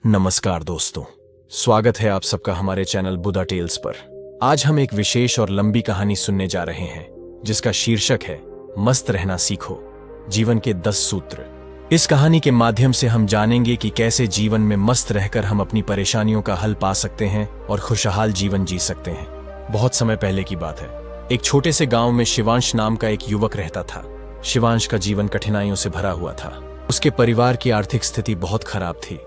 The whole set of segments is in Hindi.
नमस्कार दोस्तों, स्वागत है आप सबका हमारे चैनल बुदा टेल्स पर। आज हम एक विशेष और लंबी कहानी सुनने जा रहे हैं जिसका शीर्षक है मस्त रहना सीखो, जीवन के 10 सूत्र। इस कहानी के माध्यम से हम जानेंगे कि कैसे जीवन में मस्त रहकर हम अपनी परेशानियों का हल पा सकते हैं और खुशहाल जीवन जी सकते हैं। बहुत समय पहले की बात है। एक छोटे से गांव में शिवांश नाम का एक युवक रहता था। शिवांश का जीवन कठिनाइयों से भरा हुआ था। उसके परिवार की आर्थिक स्थिति बहुत खराब थी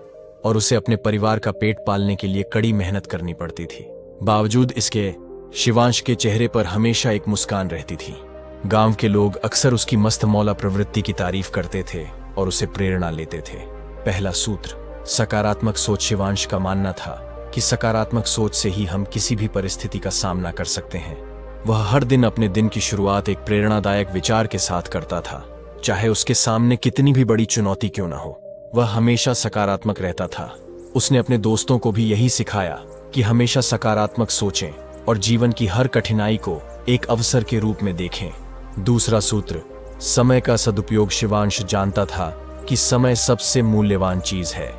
और उसे अपने परिवार का पेट पालने के लिए कड़ी मेहनत करनी पड़ती थी। बावजूद इसके शिवांश के चेहरे पर हमेशा एक मुस्कान रहती थी। गांव के लोग अक्सर उसकी मस्त मौला प्रवृत्ति की तारीफ करते थे और उसे प्रेरणा लेते थे। पहला सूत्र, सकारात्मक सोच। शिवांश का मानना था कि सकारात्मक सोच से ही हम किसी भी परिस्थिति का सामना कर सकते हैं। वह हर दिन अपने दिन की शुरुआत एक प्रेरणादायक विचार के साथ करता था, चाहे उसके सामने कितनी भी बड़ी चुनौती क्यों न हो। वह हमेशा सकारात्मक रहता था। उसने अपने दोस्तों को भी यही सिखाया कि हमेशा सकारात्मक सोचें और जीवन की हर कठिनाई को एक अवसर के रूप में देखें। दूसरा सूत्र, समय का सदुपयोग। शिवांश जानता था कि समय सबसे मूल्यवान चीज है।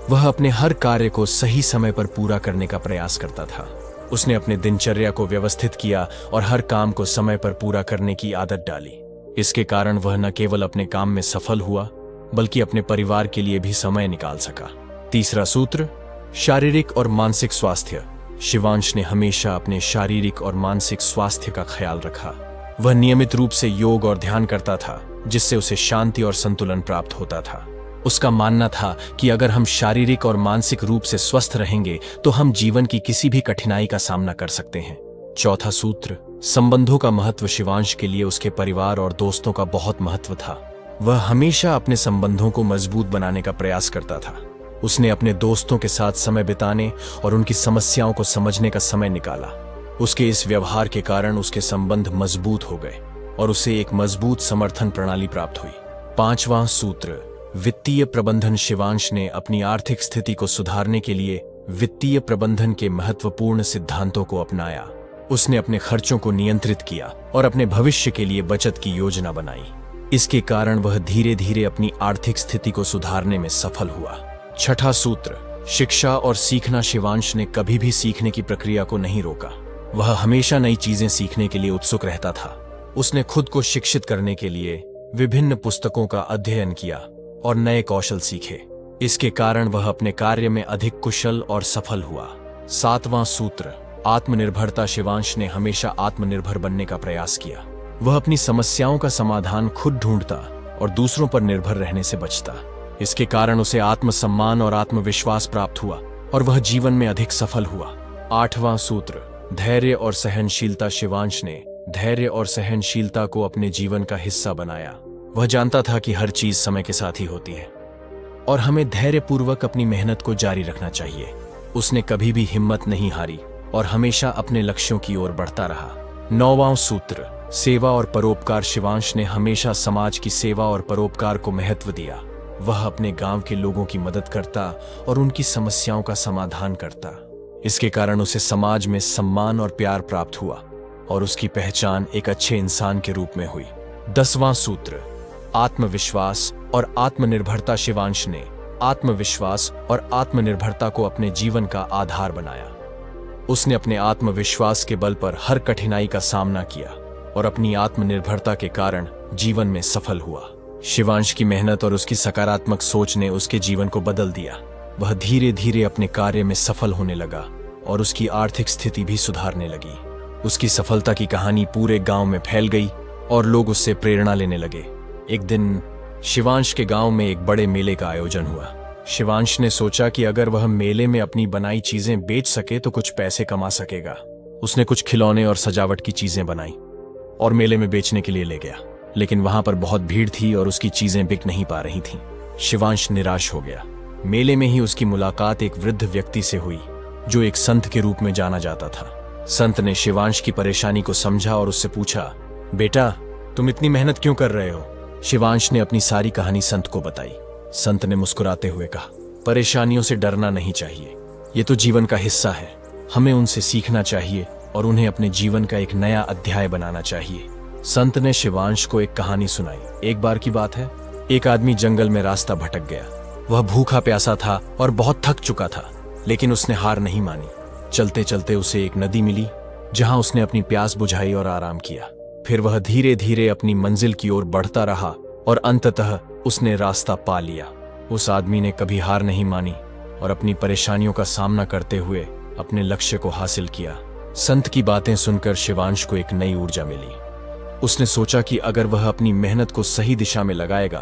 वह अपने हर कार्य को सही समय पर पूरा करने का प्रयास करता था। उसने अपने दिनचर्या को व्यवस्थित किया और हर काम को समय पर पूरा करने की आदत डाली। इसके कारण वह न केवल अपने काम में सफल हुआ बल्कि अपने परिवार के लिए भी समय निकाल सका। तीसरा सूत्र, शारीरिक और मानसिक स्वास्थ्य। शिवांश ने हमेशा अपने शारीरिक और मानसिक स्वास्थ्य का ख्याल रखा। वह नियमित रूप से योग और ध्यान करता था, जिससे उसे शांति और संतुलन प्राप्त होता था। उसका मानना था कि अगर हम शारीरिक और मानसिक रूप से स्वस्थ रहेंगे तो हम जीवन की किसी भी कठिनाई का सामना कर सकते हैं। चौथा सूत्र, संबंधों का महत्व। शिवांश के लिए उसके परिवार और दोस्तों का बहुत महत्व था। वह हमेशा अपने संबंधों को मजबूत बनाने का प्रयास करता था। उसने अपने दोस्तों के साथ समय बिताने और उनकी समस्याओं को समझने का समय निकाला। उसके इस व्यवहार के कारण उसके संबंध मजबूत हो गए और उसे एक मजबूत समर्थन प्रणाली प्राप्त हुई। पांचवां सूत्र, वित्तीय प्रबंधन। शिवांश ने अपनी आर्थिक स्थिति को सुधारने के लिए वित्तीय प्रबंधन के महत्वपूर्ण सिद्धांतों को अपनाया। उसने अपने खर्चों को नियंत्रित किया और अपने भविष्य के लिए बचत की योजना बनाई। इसके कारण वह धीरे धीरे अपनी आर्थिक स्थिति को सुधारने में सफल हुआ। छठा सूत्र, शिक्षा और सीखना। शिवांश ने कभी भी सीखने की प्रक्रिया को नहीं रोका। वह हमेशा नई चीजें सीखने के लिए उत्सुक रहता था। उसने खुद को शिक्षित करने के लिए विभिन्न पुस्तकों का अध्ययन किया और नए कौशल सीखे। इसके कारण वह अपने कार्य में अधिक कुशल और सफल हुआ। सातवां सूत्र, आत्मनिर्भरता। शिवांश ने हमेशा आत्मनिर्भर बनने का प्रयास किया। वह अपनी समस्याओं का समाधान खुद ढूंढता और दूसरों पर निर्भर रहने से बचता। इसके कारण उसे आत्मसम्मान और आत्मविश्वास प्राप्त हुआ और वह जीवन में अधिक सफल हुआ। आठवां सूत्र, धैर्य और सहनशीलता। शिवांश ने धैर्य और सहनशीलता को अपने जीवन का हिस्सा बनाया। वह जानता था कि हर चीज समय के साथ ही होती है और हमें धैर्यपूर्वक अपनी मेहनत को जारी रखना चाहिए। उसने कभी भी हिम्मत नहीं हारी और हमेशा अपने लक्ष्यों की ओर बढ़ता रहा। नौवां सूत्र, सेवा और परोपकार। शिवांश ने हमेशा समाज की सेवा और परोपकार को महत्व दिया। वह अपने गांव के लोगों की मदद करता और उनकी समस्याओं का समाधान करता। इसके कारण उसे समाज में सम्मान और प्यार प्राप्त हुआ और उसकी पहचान एक अच्छे इंसान के रूप में हुई। 10वां सूत्र, आत्मविश्वास और आत्मनिर्भरता। शिवांश ने आत्मविश्वास और आत्मनिर्भरता को अपने जीवन का आधार बनाया। उसने अपने आत्मविश्वास के बल पर हर कठिनाई का सामना किया और अपनी आत्मनिर्भरता के कारण जीवन में सफल हुआ। शिवांश की मेहनत और उसकी सकारात्मक सोच ने उसके जीवन को बदल दिया। वह धीरे धीरे अपने कार्य में सफल होने लगा और उसकी आर्थिक स्थिति भी सुधारने लगी। उसकी सफलता की कहानी पूरे गांव में फैल गई और लोग उससे प्रेरणा लेने लगे। एक दिन शिवांश के गांव में एक बड़े मेले का आयोजन हुआ। शिवांश ने सोचा कि अगर वह मेले में अपनी बनाई चीजें बेच सके तो कुछ पैसे कमा सकेगा। उसने कुछ खिलौने और सजावट की चीजें बनाई और मेले में बेचने के लिए ले गया, लेकिन वहां पर बहुत भीड़ थी और उसकी चीजें बिक नहीं पा रही थीं। शिवांश निराश हो गया। मेले में ही उसकी मुलाकात एक वृद्ध व्यक्ति से हुई जो एक संत के रूप में जाना जाता था। संत ने शिवांश की परेशानी को समझा और उससे पूछा, बेटा तुम इतनी मेहनत क्यों कर रहे हो? शिवांश ने अपनी सारी कहानी संत को बताई। संत ने मुस्कुराते हुए कहा, परेशानियों से डरना नहीं चाहिए, ये तो जीवन का हिस्सा है। हमें उनसे सीखना चाहिए और उन्हें अपने जीवन का एक नया अध्याय बनाना चाहिए। संत ने शिवांश को एक कहानी सुनाई। एक बार की बात है, एक आदमी जंगल में रास्ता भटक गया। वह भूखा प्यासा था और बहुत थक चुका था, लेकिन उसने हार नहीं मानी। चलते चलते उसे एक नदी मिली, जहां उसने अपनी प्यास बुझाई और आराम किया। फिर वह धीरे धीरे अपनी मंजिल की ओर बढ़ता रहा और अंततः उसने रास्ता पा लिया। उस आदमी ने कभी हार नहीं मानी और अपनी परेशानियों का सामना करते हुए अपने लक्ष्य को हासिल किया। संत की बातें सुनकर शिवांश को एक नई ऊर्जा मिली। उसने सोचा कि अगर वह अपनी मेहनत को सही दिशा में लगाएगा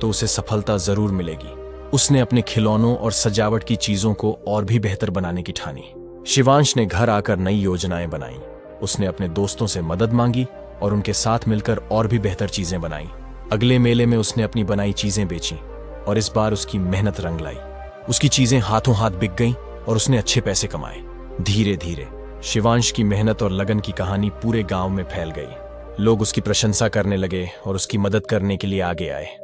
तो उसे सफलता जरूर मिलेगी। उसने अपने खिलौनों और सजावट की चीजों को और भी बेहतर बनाने की ठानी। शिवांश ने घर आकर नई योजनाएं बनाई। उसने अपने दोस्तों से मदद मांगी और उनके साथ मिलकर और भी बेहतर चीजें बनाई। अगले मेले में उसने अपनी बनाई चीजें बेची और इस बार उसकी मेहनत रंग लाई। उसकी चीजें हाथों हाथ बिक गईं और उसने अच्छे पैसे कमाए। धीरे धीरे शिवांश की मेहनत और लगन की कहानी पूरे गांव में फैल गई। लोग उसकी प्रशंसा करने लगे और उसकी मदद करने के लिए आगे आए।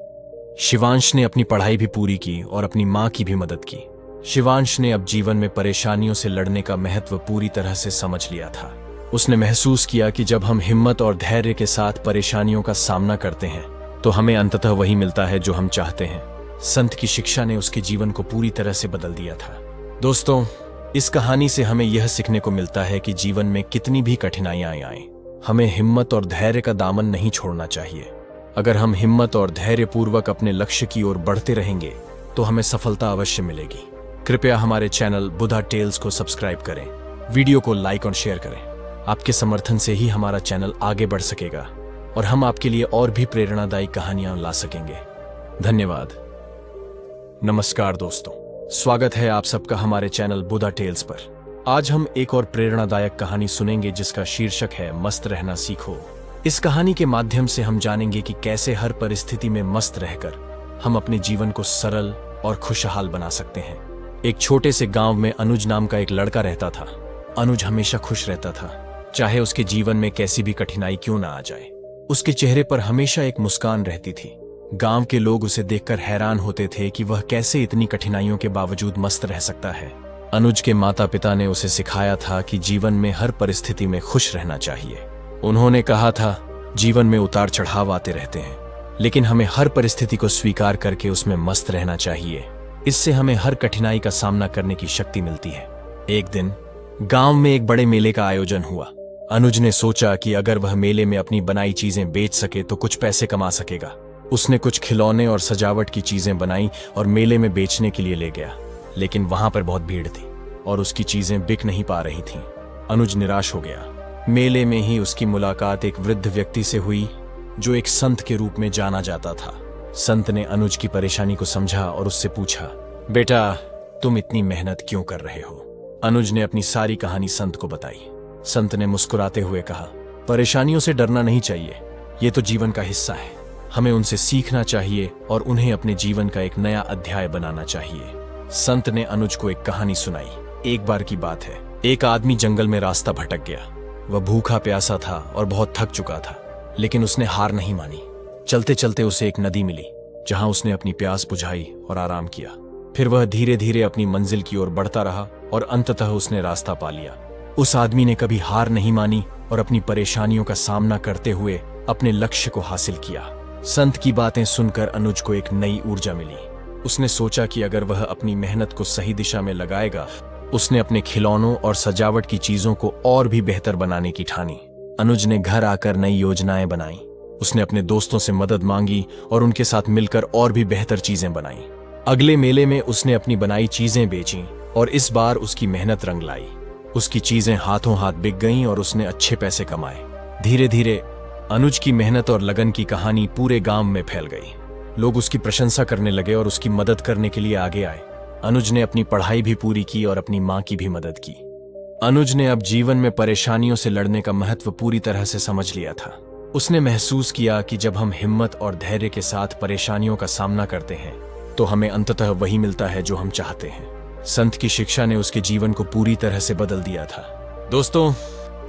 शिवांश ने अपनी पढ़ाई भी पूरी की और अपनी मां की भी मदद की। शिवांश ने अब जीवन में परेशानियों से लड़ने का महत्व पूरी तरह से समझ लिया था। उसने महसूस किया कि जब हम हिम्मत और धैर्य के साथ परेशानियों का सामना करते हैं तो हमें अंततः वही मिलता है जो हम चाहते हैं। संत की शिक्षा ने उसके जीवन को पूरी तरह से बदल दिया था। दोस्तों, इस कहानी से हमें यह सीखने को मिलता है कि जीवन में कितनी भी कठिनाइयां आएं, हमें हिम्मत और धैर्य का दामन नहीं छोड़ना चाहिए। अगर हम हिम्मत और धैर्य पूर्वक अपने लक्ष्य की ओर बढ़ते रहेंगे तो हमें सफलता अवश्य मिलेगी। कृपया हमारे चैनल बुधा टेल्स को सब्सक्राइब करें, वीडियो को लाइक और शेयर करें। आपके समर्थन से ही हमारा चैनल आगे बढ़ सकेगा और हम आपके लिए और भी प्रेरणादायी कहानियां ला सकेंगे। धन्यवाद। नमस्कार दोस्तों, स्वागत है आप सबका हमारे चैनल बुधा टेल्स पर। आज हम एक और प्रेरणादायक कहानी सुनेंगे जिसका शीर्षक है मस्त रहना सीखो। इस कहानी के माध्यम से हम जानेंगे कि कैसे हर परिस्थिति में मस्त रहकर हम अपने जीवन को सरल और खुशहाल बना सकते हैं। एक छोटे से गांव में अनुज नाम का एक लड़का रहता था। अनुज हमेशा खुश रहता था, चाहे उसके जीवन में कैसी भी कठिनाई क्यों ना आ जाए। उसके चेहरे पर हमेशा एक मुस्कान रहती थी। गांव के लोग उसे देखकर हैरान होते थे कि वह कैसे इतनी कठिनाइयों के बावजूद मस्त रह सकता है। अनुज के माता पिता ने उसे सिखाया था कि जीवन में हर परिस्थिति में खुश रहना चाहिए। उन्होंने कहा था, जीवन में उतार चढ़ाव आते रहते हैं, लेकिन हमें हर परिस्थिति को स्वीकार करके उसमें मस्त रहना चाहिए। इससे हमें हर कठिनाई का सामना करने की शक्ति मिलती है। एक दिन गांव में एक बड़े मेले का आयोजन हुआ। अनुज ने सोचा कि अगर वह मेले में अपनी बनाई चीजें बेच सके तो कुछ पैसे कमा सकेगा। उसने कुछ खिलौने और सजावट की चीजें बनाई और मेले में बेचने के लिए ले गया, लेकिन वहां पर बहुत भीड़ थी और उसकी चीजें बिक नहीं पा रही थीं। अनुज निराश हो गया। मेले में ही उसकी मुलाकात एक वृद्ध व्यक्ति से हुई जो एक संत के रूप में जाना जाता था। संत ने अनुज की परेशानी को समझा और उससे पूछा, बेटा, तुम इतनी मेहनत क्यों कर रहे हो? अनुज ने अपनी सारी कहानी संत को बताई। संत ने मुस्कुराते हुए कहा, परेशानियों से डरना नहीं चाहिए, ये तो जीवन का हिस्सा है। हमें उनसे सीखना चाहिए और उन्हें अपने जीवन का एक नया अध्याय बनाना चाहिए। संत ने अनुज को एक कहानी सुनाई। एक बार की बात है, एक आदमी जंगल में रास्ता भटक गया। वह भूखा प्यासा था और बहुत थक चुका था, लेकिन उसने हार नहीं मानी। चलते चलते उसे एक नदी मिली, जहां उसने अपनी प्यास बुझाई और आराम किया। फिर वह धीरे धीरे अपनी मंजिल की ओर बढ़ता रहा और अंततः उसने रास्ता पा लिया। उस आदमी ने कभी हार नहीं मानी और अपनी परेशानियों का सामना करते हुए अपने लक्ष्य को हासिल किया। संत की बातें सुनकर अनुज को एक नई ऊर्जा मिली। उसने सोचा कि अगर वह अपनी मेहनत को सही दिशा में लगाएगा, उसने अपने खिलौनों और सजावट की चीजों को और भी बेहतर बनाने की ठानी। अनुज ने घर आकर नई योजनाएं बनाई। उसने अपने दोस्तों से मदद मांगी और उनके साथ मिलकर और भी बेहतर चीजें बनाई। अगले मेले में उसने अपनी बनाई चीजें बेची और इस बार उसकी मेहनत रंग लाई। उसकी चीजें हाथों हाथ बिक गईं और उसने अच्छे पैसे कमाए। धीरे धीरे अनुज की मेहनत और लगन की कहानी पूरे गांव में फैल गई। लोग उसकी प्रशंसा करने लगे और उसकी मदद करने के लिए आगे आए। अनुज ने अपनी पढ़ाई भी पूरी की और अपनी मां की भी मदद की। अनुज ने अब जीवन में परेशानियों से लड़ने का महत्व पूरी तरह से समझ लिया था। उसने महसूस किया कि जब हम हिम्मत और धैर्य के साथ परेशानियों का सामना करते हैं तो हमें अंततः वही मिलता है जो हम चाहते हैं। संत की शिक्षा ने उसके जीवन को पूरी तरह से बदल दिया था। दोस्तों,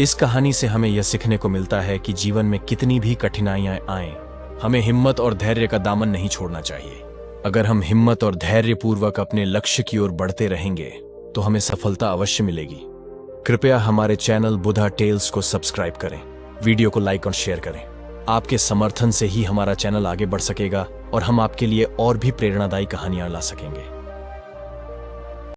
इस कहानी से हमें यह सीखने को मिलता है कि जीवन में कितनी भी कठिनाइयां आएं, हमें हिम्मत और धैर्य का दामन नहीं छोड़ना चाहिए। अगर हम हिम्मत और धैर्य पूर्वक अपने लक्ष्य की ओर बढ़ते रहेंगे तो हमें सफलता अवश्य मिलेगी। कृपया हमारे चैनल बुधा टेल्स को सब्सक्राइब करें, वीडियो को लाइक और शेयर करें। आपके समर्थन से ही हमारा चैनल आगे बढ़ सकेगा और हम आपके लिए और भी प्रेरणादायी कहानियां ला सकेंगे।